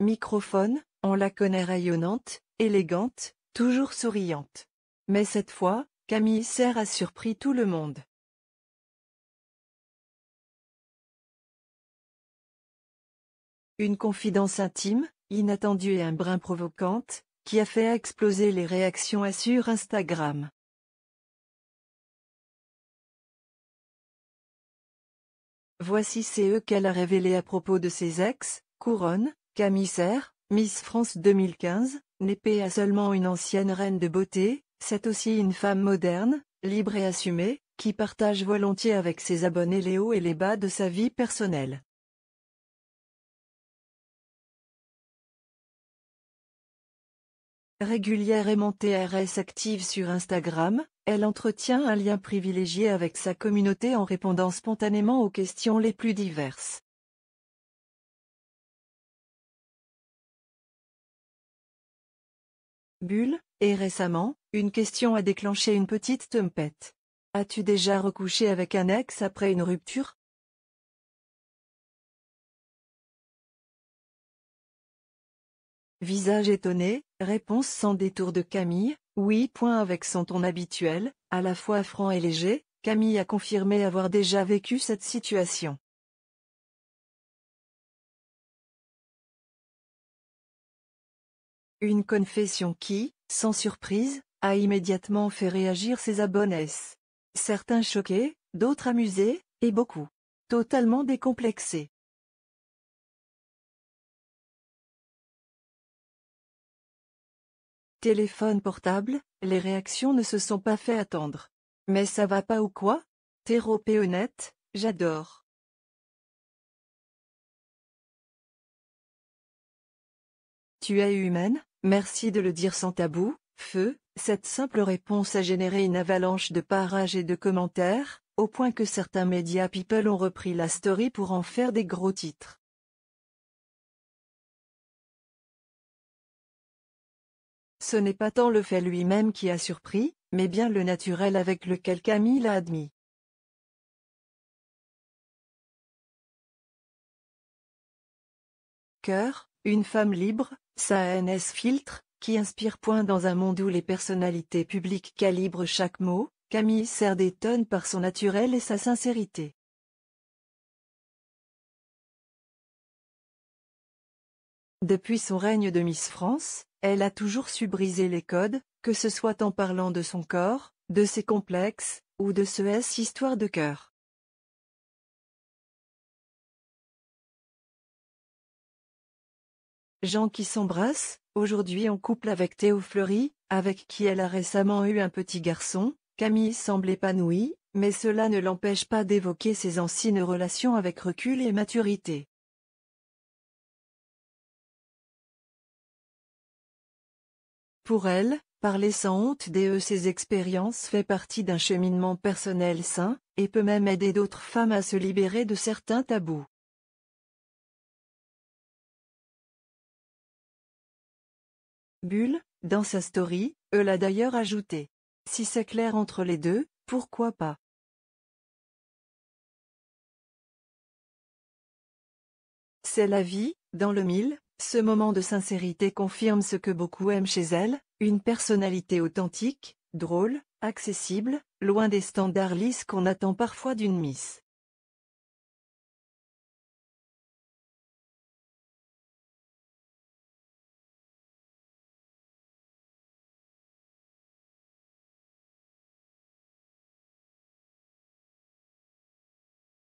microphone, on la connaît rayonnante, élégante, toujours souriante. Mais cette fois, Camille Serre a surpris tout le monde. Une confidence intime, inattendue et un brin provocante, qui a fait exploser les réactions sur Instagram. Voici ce qu'elle a révélé à propos de ses ex. Couronne, Camille Serre, Miss France 2015, n'est pas seulement une ancienne reine de beauté, c'est aussi une femme moderne, libre et assumée, qui partage volontiers avec ses abonnés les hauts et les bas de sa vie personnelle. Régulière et TRS active sur Instagram, elle entretient un lien privilégié avec sa communauté en répondant spontanément aux questions les plus diverses. Bulle, et récemment, une question a déclenché une petite tempête. As-tu déjà recouché avec un ex après une rupture? Visage étonné, réponse sans détour de Camille, oui. Avec son ton habituel, à la fois franc et léger, Camille a confirmé avoir déjà vécu cette situation. Une confession qui, sans surprise, a immédiatement fait réagir ses abonnés. Certains choqués, d'autres amusés, et beaucoup totalement décomplexés. Téléphone portable, les réactions ne se sont pas fait attendre. Mais ça va pas ou quoi? Thérapie honnête, j'adore. Tu es humaine, merci de le dire sans tabou, feu. Cette simple réponse a généré une avalanche de parages et de commentaires, au point que certains médias people ont repris la story pour en faire des gros titres. Ce n'est pas tant le fait lui-même qui a surpris, mais bien le naturel avec lequel Camille l'a admis. Cœur, une femme libre, sans filtre, qui inspire. Dans un monde où les personnalités publiques calibrent chaque mot, Camille Serre détonne par son naturel et sa sincérité. Depuis son règne de Miss France, elle a toujours su briser les codes, que ce soit en parlant de son corps, de ses complexes, ou de ses histoires de cœur. Gens qui s'embrassent, aujourd'hui en couple avec Théo Fleury, avec qui elle a récemment eu un petit garçon. Camille semble épanouie, mais cela ne l'empêche pas d'évoquer ses anciennes relations avec recul et maturité. Pour elle, parler sans honte de ses expériences fait partie d'un cheminement personnel sain, et peut même aider d'autres femmes à se libérer de certains tabous. Bulle, dans sa story, elle a d'ailleurs ajouté: si c'est clair entre les deux, pourquoi pas? C'est la vie, dans le mille. Ce moment de sincérité confirme ce que beaucoup aiment chez elle, une personnalité authentique, drôle, accessible, loin des standards lisses qu'on attend parfois d'une Miss.